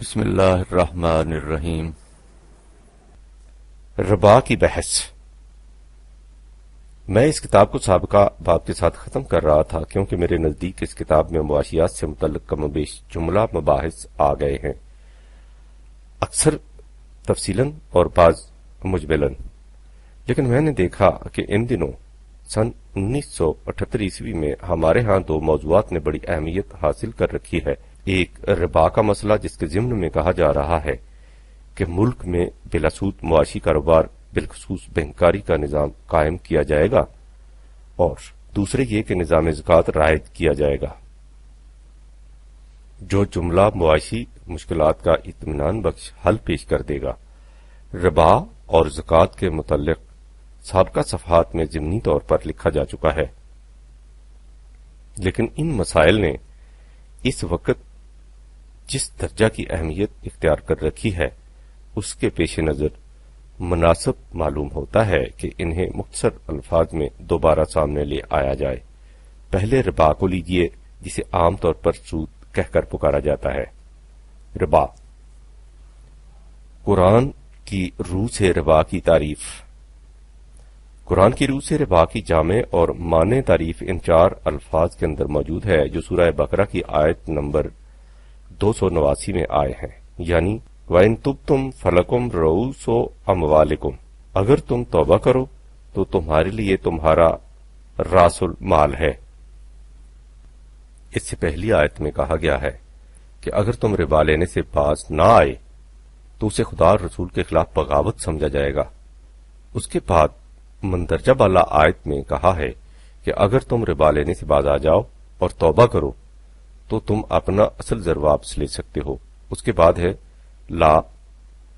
بسم اللہ الرحمن الرحیم۔ ربا کی بحث۔ میں اس کتاب کو سابقہ باب کے ساتھ ختم کر رہا تھا کیونکہ میرے نزدیک اس کتاب میں معاشیات سے متعلق کم و بیش جملہ مباحث آ گئے ہیں، اکثر تفصیلاً اور بعض مجملاً، لیکن میں نے دیکھا کہ ان دنوں سن 1978 میں ہمارے ہاں دو موضوعات نے بڑی اہمیت حاصل کر رکھی ہے۔ ایک ربا کا مسئلہ جس کے ضمن میں کہا جا رہا ہے کہ ملک میں بلا سود معاشی کاروبار بالخصوص بینکاری کا نظام قائم کیا جائے گا، اور دوسرے یہ کہ نظام زکوٰۃ رائج کیا جائے گا، جو جملہ معاشی مشکلات کا اطمینان بخش حل پیش کر دے گا۔ ربا اور زکوٰۃ کے متعلق سابقہ صفحات میں ضمنی طور پر لکھا جا چکا ہے، لیکن ان مسائل نے اس وقت جس درجہ کی اہمیت اختیار کر رکھی ہے اس کے پیش نظر مناسب معلوم ہوتا ہے کہ انہیں مختصر الفاظ میں دوبارہ سامنے لے آیا جائے۔ پہلے ربا کو لیجئے، جسے عام طور پر سود کہہ کر پکارا جاتا ہے۔ ربا، قرآن کی روح سے ربا کی تعریف۔ قرآن کی روح سے ربا کی جامع اور معنی تعریف ان چار الفاظ کے اندر موجود ہے جو سورہ بقرہ کی آیت نمبر 289 میں آئے ہیں، یعنی وَإِن تُبْتُمْ فَلَكُمْ رُءُوسُ أَمْوَالِكُمْ، اگر تم توبہ کرو تو تمہارے لیے تمہارا راس المال ہے۔ اس سے پہلی آیت میں کہا گیا ہے کہ اگر تم ربا لینے سے باز نہ آئے تو اسے خدا اور رسول کے خلاف بغاوت سمجھا جائے گا۔ اس کے بعد مندرجہ بالا آیت میں کہا ہے کہ اگر تم ربا لینے سے باز آ جاؤ اور توبہ کرو تو تم اپنا اصل زر واپس لے سکتے ہو۔ اس کے بعد ہے لا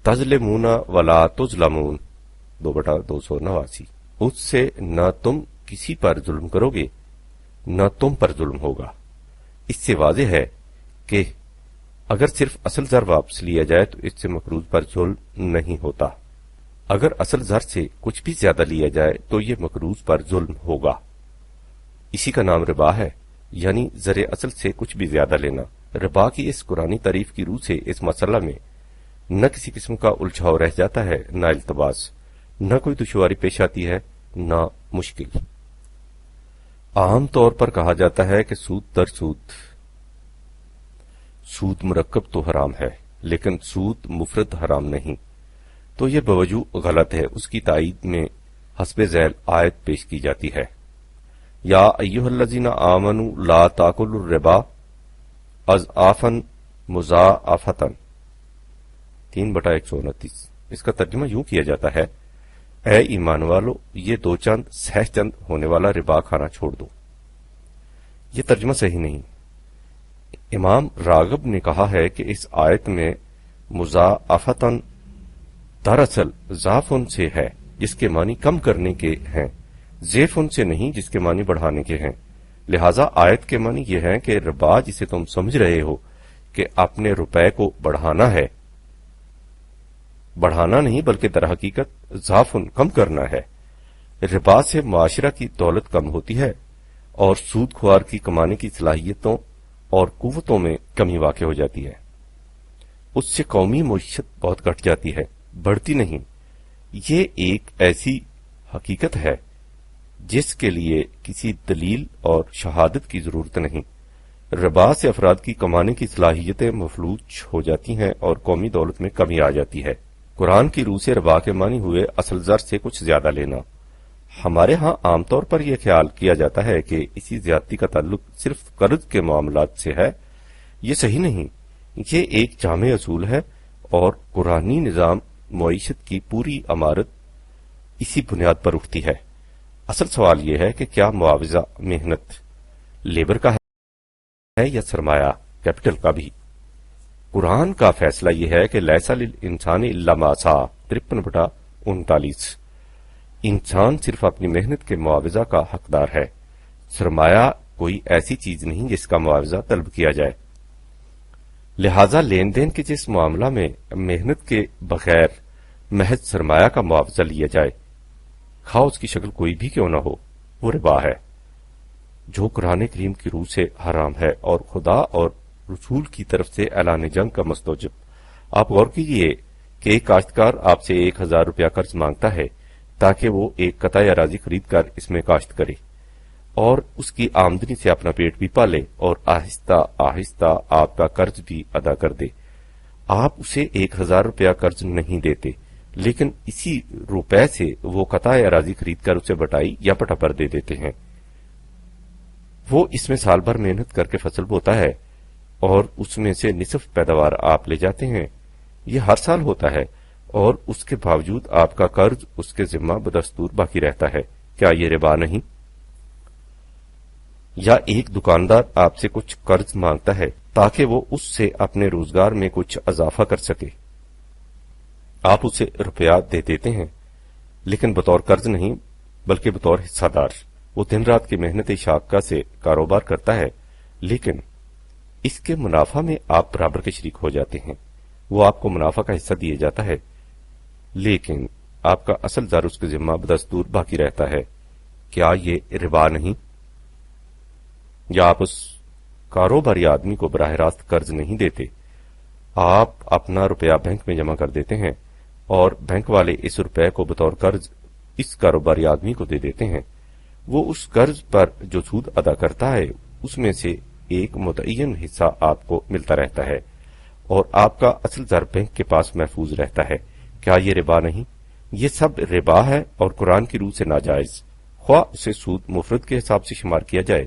تظلمون ولا تظلمون 2/289، اس سے نہ تم کسی پر ظلم کرو گے نہ تم پر ظلم ہوگا۔ اس سے واضح ہے کہ اگر صرف اصل زر واپس لیا جائے تو اس سے مقروض پر ظلم نہیں ہوتا، اگر اصل زر سے کچھ بھی زیادہ لیا جائے تو یہ مقروض پر ظلم ہوگا۔ اسی کا نام ربا ہے، یعنی زر اصل سے کچھ بھی زیادہ لینا۔ ربا کی اس قرآنی تعریف کی روح سے اس مسئلہ میں نہ کسی قسم کا الجھاؤ رہ جاتا ہے، نہ التباس، نہ کوئی دشواری پیش آتی ہے، نہ مشکل۔ عام طور پر کہا جاتا ہے کہ سود در سود، سود مرکب تو حرام ہے لیکن سود مفرد حرام نہیں، تو یہ بوجہ غلط ہے۔ اس کی تائید میں حسب ذیل آیت پیش کی جاتی ہے، یا ایھا الذین آمنوا لا تاکلوا الربا اضعافا مضاعفۃ 3/129۔ اس کا ترجمہ یوں کیا جاتا ہے، اے ایمان والو، یہ دو چند سہ چند ہونے والا ربا کھانا چھوڑ دو۔ یہ ترجمہ صحیح نہیں۔ امام راغب نے کہا ہے کہ اس آیت میں مضاعفتاً دراصل ضعفن سے ہے جس کے معنی کم کرنے کے ہیں، ضعفن سے نہیں جس کے معنی بڑھانے کے ہیں۔ لہذا آیت کے معنی یہ ہے کہ ربا جسے تم سمجھ رہے ہو کہ اپنے روپے کو بڑھانا ہے، بڑھانا نہیں بلکہ در حقیقت ضعفن کم کرنا ہے۔ ربا سے معاشرہ کی دولت کم ہوتی ہے اور سود خوار کی کمانے کی صلاحیتوں اور قوتوں میں کمی واقع ہو جاتی ہے۔ اس سے قومی معیشت بہت گھٹ جاتی ہے، بڑھتی نہیں۔ یہ ایک ایسی حقیقت ہے جس کے لیے کسی دلیل اور شہادت کی ضرورت نہیں۔ ربا سے افراد کی کمانے کی صلاحیتیں مفلوج ہو جاتی ہیں اور قومی دولت میں کمی آ جاتی ہے۔ قرآن کی روح سے ربا کے معنی ہوئے اصل زر سے کچھ زیادہ لینا۔ ہمارے ہاں عام طور پر یہ خیال کیا جاتا ہے کہ اسی زیادتی کا تعلق صرف قرض کے معاملات سے ہے۔ یہ صحیح نہیں، یہ ایک جامع اصول ہے اور قرآنی نظام معیشت کی پوری عمارت اسی بنیاد پر اٹھتی ہے۔ اصل سوال یہ ہے کہ کیا معاوضہ محنت لیبر کا ہے یا سرمایہ کیپٹل کا بھی؟ قرآن کا فیصلہ یہ ہے کہ لیس للانسان الا ما سعی 53/39۔ انسان صرف اپنی محنت کے معاوضہ کا حقدار ہے، سرمایہ کوئی ایسی چیز نہیں جس کا معاوضہ طلب کیا جائے۔ لہذا لین دین کے جس معاملہ میں محنت کے بغیر محض سرمایہ کا معاوضہ لیا جائے، خواہ اس کی شکل کوئی بھی کیوں نہ ہو، وہ ربا ہے، جو قرآن کریم کی روح سے حرام ہے اور خدا اور رسول کی طرف سے اعلان جنگ کا مستوجب آپ غور کیجئے کہ ایک کاشتکار آپ سے 1000 روپیہ قرض مانگتا ہے تاکہ وہ ایک قطع اراضی خرید کر اس میں کاشت کرے اور اس کی آمدنی سے اپنا پیٹ بھی پالے اور آہستہ آہستہ آپ کا قرض بھی ادا کر دے۔ آپ اسے 1000 روپیہ قرض نہیں دیتے، لیکن اسی روپے سے وہ قطع اراضی خرید کر اسے بٹائی یا پٹا پر دے دیتے ہیں۔ وہ اس میں سال بھر محنت کر کے فصل بوتا ہے اور اس میں سے نصف پیداوار آپ لے جاتے ہیں۔ یہ ہر سال ہوتا ہے اور اس کے باوجود آپ کا قرض اس کے ذمہ بدستور باقی رہتا ہے۔ کیا یہ ربا نہیں؟ یا ایک دکاندار آپ سے کچھ قرض مانگتا ہے تاکہ وہ اس سے اپنے روزگار میں کچھ اضافہ کر سکے۔ آپ اسے روپیہ دے دیتے ہیں، لیکن بطور قرض نہیں بلکہ بطور حصہ دار۔ وہ دن رات کی محنت شاقہ سے کاروبار کرتا ہے، لیکن اس کے منافع میں آپ برابر کے شریک ہو جاتے ہیں۔ وہ آپ کو منافع کا حصہ دیا جاتا ہے، لیکن آپ کا اصل زر اس کے ذمہ بدستور باقی رہتا ہے۔ کیا یہ ربا نہیں؟ یا آپ اس کاروباری آدمی کو براہ راست قرض نہیں دیتے، آپ اپنا روپیہ بینک میں جمع کر دیتے ہیں اور بینک والے اس روپے کو بطور قرض اس کاروباری آدمی کو دے دیتے ہیں۔ وہ اس قرض پر جو سود ادا کرتا ہے اس میں سے ایک متعین حصہ آپ کو ملتا رہتا ہے اور آپ کا اصل زر بینک کے پاس محفوظ رہتا ہے۔ کیا یہ ربا نہیں؟ یہ سب ربا ہے اور قرآن کی روح سے ناجائز، خواہ اسے سود مفرد کے حساب سے شمار کیا جائے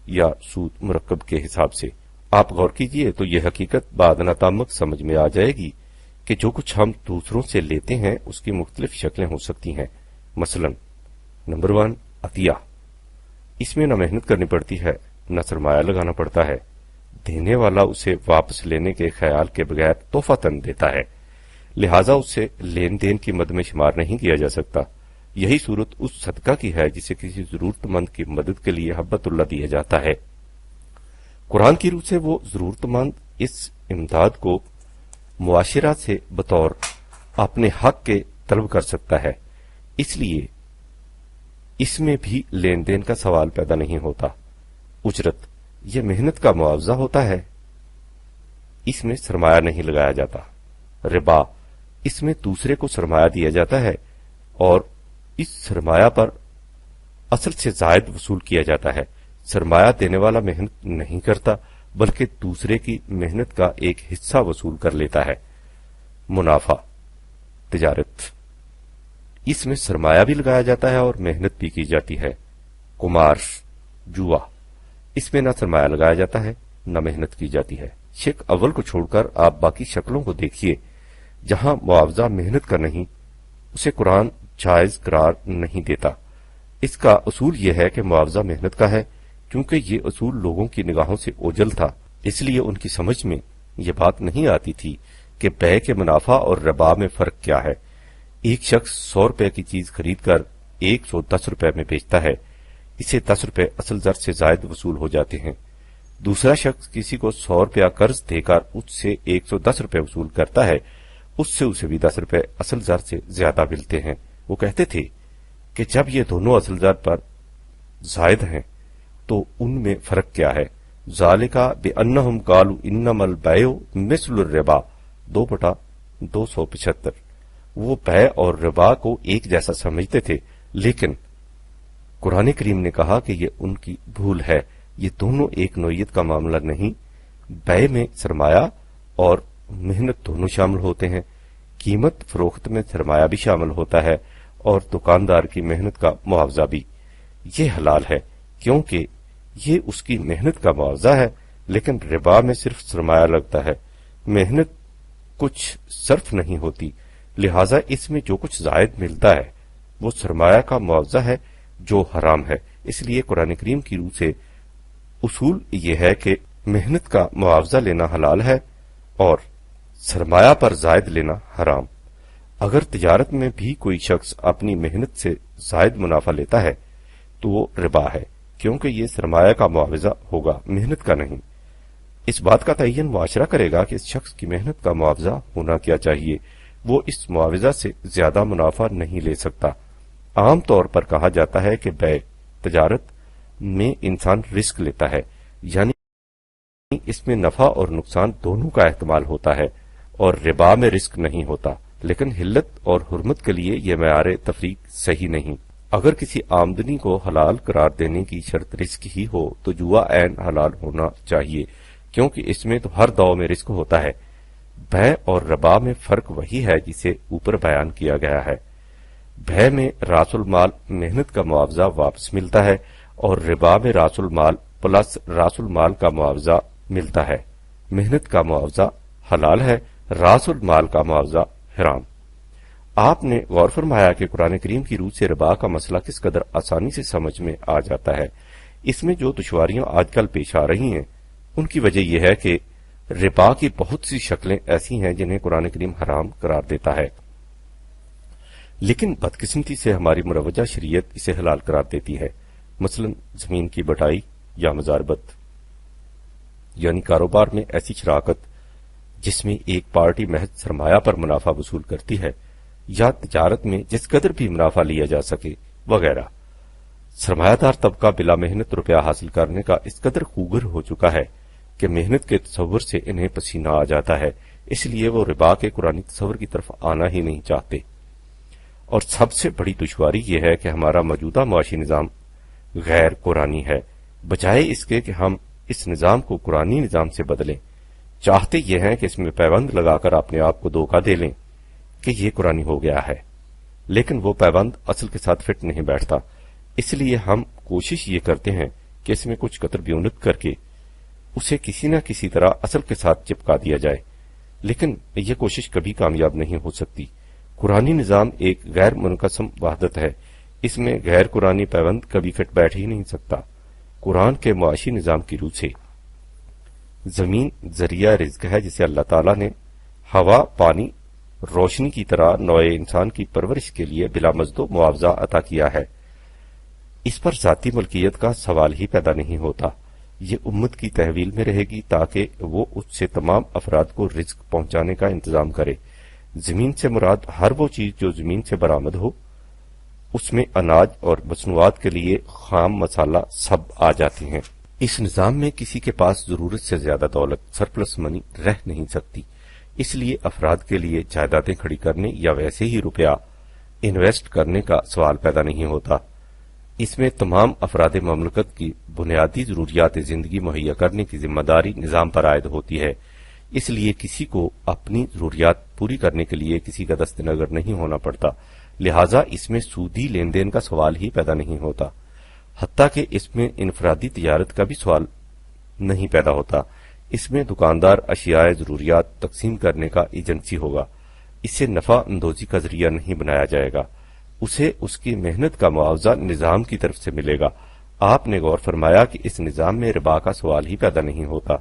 یا سود مرکب کے حساب سے۔ آپ غور کیجئے تو یہ حقیقت بادنا تعمق سمجھ میں آ جائے گی کہ جو کچھ ہم دوسروں سے لیتے ہیں اس کی مختلف شکلیں ہو سکتی ہیں۔ مثلا نمبر 1 عطیہ، اس میں نہ محنت کرنی پڑتی ہے نہ سرمایہ لگانا پڑتا ہے، دینے والا اسے واپس لینے کے خیال کے بغیر تحفۃً دیتا ہے، لہذا اسے لین دین کی مد میں شمار نہیں کیا جا سکتا۔ یہی صورت اس صدقہ کی ہے جسے کسی ضرورت مند کی مدد کے لیے ہبۃ اللہ دیا جاتا ہے۔ قرآن کی روح سے وہ ضرورت مند اس امداد کو معاشرہ سے بطور اپنے حق کے طلب کر سکتا ہے، اس لیے اس میں بھی لین دین کا سوال پیدا نہیں ہوتا۔ اجرت یہ محنت کا معاوضہ ہوتا ہے، اس میں سرمایہ نہیں لگایا جاتا۔ ربا اس میں دوسرے کو سرمایہ دیا جاتا ہے اور اس سرمایہ پر اصل سے زائد وصول کیا جاتا ہے۔ سرمایہ دینے والا محنت نہیں کرتا بلکہ دوسرے کی محنت کا ایک حصہ وصول کر لیتا ہے۔ منافع تجارت، اس میں سرمایہ بھی لگایا جاتا ہے اور محنت بھی کی جاتی ہے۔ قمار جوا، اس میں نہ سرمایہ لگایا جاتا ہے نہ محنت کی جاتی ہے۔ شق اول کو چھوڑ کر آپ باقی شکلوں کو دیکھیے، جہاں معاوضہ محنت کا نہیں اسے قرآن جائز قرار نہیں دیتا۔ اس کا اصول یہ ہے کہ معاوضہ محنت کا ہے، کیونکہ یہ اصول لوگوں کی نگاہوں سے اوجھل تھا، اس لیے ان کی سمجھ میں یہ بات نہیں آتی تھی کہ بیع کے منافع اور ربا میں فرق کیا ہے۔ ایک شخص 100 روپے کی چیز خرید کر 110 روپے میں بیچتا ہے، اسے 10 روپے اصل زر سے زائد وصول ہو جاتے ہیں۔ دوسرا شخص کسی کو 100 روپیہ قرض دے کر اس سے 110 روپے وصول کرتا ہے، اس سے اسے بھی 10 روپے اصل زر سے زیادہ ملتے ہیں۔ وہ کہتے تھے کہ جب یہ دونوں اصل زر پر زائد ہیں تو ان میں فرق کیا ہے؟ ذالک بأنہم قالوا انما البیع مثل الربا 2/275۔ وہ بیع اور ربا کو ایک جیسا سمجھتے تھے، لیکن قرآن کریم نے کہا کہ یہ ان کی بھول ہے، یہ دونوں ایک نوعیت کا معاملہ نہیں۔ بیع میں سرمایہ اور محنت دونوں شامل ہوتے ہیں، قیمت فروخت میں سرمایہ بھی شامل ہوتا ہے اور دکاندار کی محنت کا معاوضہ بھی۔ یہ حلال ہے کیونکہ یہ اس کی محنت کا معاوضہ ہے، لیکن ربا میں صرف سرمایہ لگتا ہے، محنت کچھ صرف نہیں ہوتی، لہذا اس میں جو کچھ زائد ملتا ہے وہ سرمایہ کا معاوضہ ہے جو حرام ہے۔ اس لیے قرآن کریم کی روح سے اصول یہ ہے کہ محنت کا معاوضہ لینا حلال ہے اور سرمایہ پر زائد لینا حرام۔ اگر تجارت میں بھی کوئی شخص اپنی محنت سے زائد منافع لیتا ہے تو وہ ربا ہے، کیونکہ یہ سرمایہ کا معاوضہ ہوگا، محنت کا نہیں۔ اس بات کا تعین معاشرہ کرے گا کہ اس شخص کی محنت کا معاوضہ ہونا کیا چاہیے، وہ اس معاوضہ سے زیادہ منافع نہیں لے سکتا۔ عام طور پر کہا جاتا ہے کہ بیع تجارت میں انسان رسک لیتا ہے، یعنی اس میں نفع اور نقصان دونوں کا احتمال ہوتا ہے اور ربا میں رزق نہیں ہوتا، لیکن حلت اور حرمت کے لیے یہ معیار تفریق صحیح نہیں۔ اگر کسی آمدنی کو حلال قرار دینے کی شرط رزق ہی ہو تو جوا عین حلال ہونا چاہیے، کیونکہ اس میں تو ہر دو میں رزق ہوتا ہے۔ بے اور ربا میں فرق وہی ہے جسے اوپر بیان کیا گیا ہے۔ بے میں راس المال محنت کا معاوضہ واپس ملتا ہے اور ربا میں راس المال پلس راس المال کا معاوضہ ملتا ہے۔ محنت کا معاوضہ حلال ہے، راس المال کا معاوضہ حرام۔ آپ نے غور فرمایا کہ قرآن کریم کی روح سے ربا کا مسئلہ کس قدر آسانی سے سمجھ میں آ جاتا ہے۔ اس میں جو دشواریاں آج کل پیش آ رہی ہیں ان کی وجہ یہ ہے کہ ربا کی بہت سی شکلیں ایسی ہیں جنہیں قرآن کریم حرام قرار دیتا ہے، لیکن بدقسمتی سے ہماری مروجہ شریعت اسے حلال قرار دیتی ہے۔ مثلا زمین کی بٹائی یا مزاربت، یعنی کاروبار میں ایسی شراکت جس میں ایک پارٹی محض سرمایہ پر منافع وصول کرتی ہے، یا تجارت میں جس قدر بھی منافع لیا جا سکے وغیرہ۔ سرمایہ دار طبقہ بلا محنت روپیہ حاصل کرنے کا اس قدر خوگر ہو چکا ہے کہ محنت کے تصور سے انہیں پسینہ آ جاتا ہے، اس لیے وہ ربا کے قرآنی تصور کی طرف آنا ہی نہیں چاہتے۔ اور سب سے بڑی دشواری یہ ہے کہ ہمارا موجودہ معاشی نظام غیر قرآنی ہے، بجائے اس کے کہ ہم اس نظام کو قرآنی نظام سے بدلیں۔ چاہتے یہ ہیں کہ اس میں پیوند لگا کر اپنے آپ کو دھوکہ دے لیں کہ یہ قرآنی ہو گیا ہے، لیکن وہ پیوند اصل کے ساتھ فٹ نہیں بیٹھتا۔ اس لیے ہم کوشش یہ کرتے ہیں کہ اس میں کچھ قطر بیونت کر کے اسے کسی نہ کسی طرح اصل کے ساتھ چپکا دیا جائے، لیکن یہ کوشش کبھی کامیاب نہیں ہو سکتی۔ قرآنی نظام ایک غیر منقسم وحدت ہے، اس میں غیر قرآنی پیوند کبھی فٹ بیٹھ ہی نہیں سکتا۔ قرآن کے معاشی نظام کی روح سے زمین ذریعہ رزق ہے جسے اللہ تعالیٰ نے ہوا، پانی، روشنی کی طرح نوع انسان کی پرورش کے لیے بلا مزد و معاوضہ عطا کیا ہے۔ اس پر ذاتی ملکیت کا سوال ہی پیدا نہیں ہوتا، یہ امت کی تحویل میں رہے گی تاکہ وہ اس سے تمام افراد کو رزق پہنچانے کا انتظام کرے۔ زمین سے مراد ہر وہ چیز جو زمین سے برآمد ہو، اس میں اناج اور مصنوعات کے لیے خام مسالہ سب آ جاتے ہیں۔ اس نظام میں کسی کے پاس ضرورت سے زیادہ دولت سرپلس منی رہ نہیں سکتی، اس لیے افراد کے لیے جائیدادیں کھڑی کرنے یا ویسے ہی روپیہ انویسٹ کرنے کا سوال پیدا نہیں ہوتا۔ اس میں تمام افراد مملکت کی بنیادی ضروریات زندگی مہیا کرنے کی ذمہ داری نظام پر عائد ہوتی ہے، اس لیے کسی کو اپنی ضروریات پوری کرنے کے لیے کسی کا دست نگر نہیں ہونا پڑتا، لہذا اس میں سودی لین دین کا سوال ہی پیدا نہیں ہوتا، حتیٰ کہ اس میں انفرادی تجارت کا بھی سوال نہیں پیدا ہوتا۔ اس میں دکاندار اشیاء ضروریات تقسیم کرنے کا ایجنسی ہوگا، اسے نفع اندوزی کا ذریعہ نہیں بنایا جائے گا، اسے اس کی محنت کا معاوضہ نظام کی طرف سے ملے گا۔ آپ نے غور فرمایا کہ اس نظام میں ربا کا سوال ہی پیدا نہیں ہوتا۔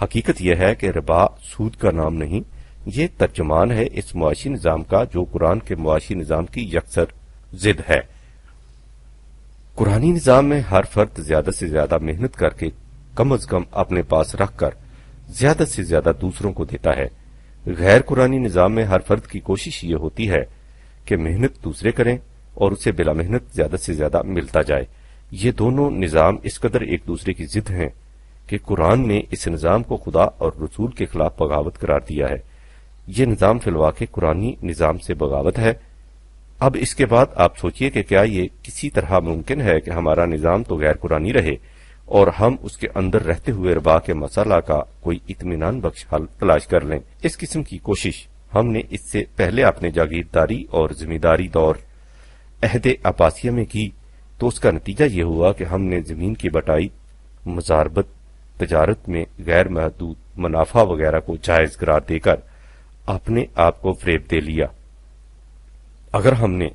حقیقت یہ ہے کہ ربا سود کا نام نہیں، یہ ترجمان ہے اس معاشی نظام کا جو قرآن کے معاشی نظام کی یکسر ضد ہے۔ قرآنی نظام میں ہر فرد زیادہ سے زیادہ محنت کر کے کم از کم اپنے پاس رکھ کر زیادہ سے زیادہ دوسروں کو دیتا ہے۔ غیر قرآنی نظام میں ہر فرد کی کوشش یہ ہوتی ہے کہ محنت دوسرے کریں اور اسے بلا محنت زیادہ سے زیادہ ملتا جائے۔ یہ دونوں نظام اس قدر ایک دوسرے کی ضد ہیں کہ قرآن نے اس نظام کو خدا اور رسول کے خلاف بغاوت قرار دیا ہے۔ یہ نظام فی الواقع قرآنی نظام سے بغاوت ہے۔ اب اس کے بعد آپ سوچئے کہ کیا یہ کسی طرح ممکن ہے کہ ہمارا نظام تو غیر قرآنی رہے اور ہم اس کے اندر رہتے ہوئے ربا کے مسئلہ کا کوئی اطمینان بخش حل تلاش کر لیں۔ اس قسم کی کوشش ہم نے اس سے پہلے اپنے جاگیرداری اور ذمہ داری دور عہد عباسیہ میں کی، تو اس کا نتیجہ یہ ہوا کہ ہم نے زمین کی بٹائی، مزاربت، تجارت میں غیر محدود منافع وغیرہ کو جائز قرار دے کر اپنے آپ کو فریب دے لیا۔ اگر ہم نے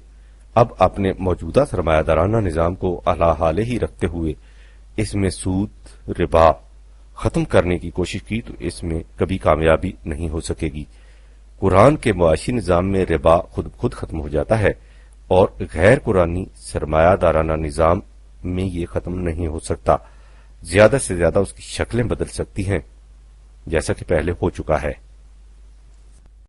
اب اپنے موجودہ سرمایہ دارانہ نظام کو اعلی حال ہی رکھتے ہوئے اس میں سود، ربا ختم کرنے کی کوشش کی تو اس میں کبھی کامیابی نہیں ہو سکے گی۔ قرآن کے معاشی نظام میں ربا خود ختم ہو جاتا ہے اور غیر قرآنی سرمایہ دارانہ نظام میں یہ ختم نہیں ہو سکتا، زیادہ سے زیادہ اس کی شکلیں بدل سکتی ہیں، جیسا کہ پہلے ہو چکا ہے۔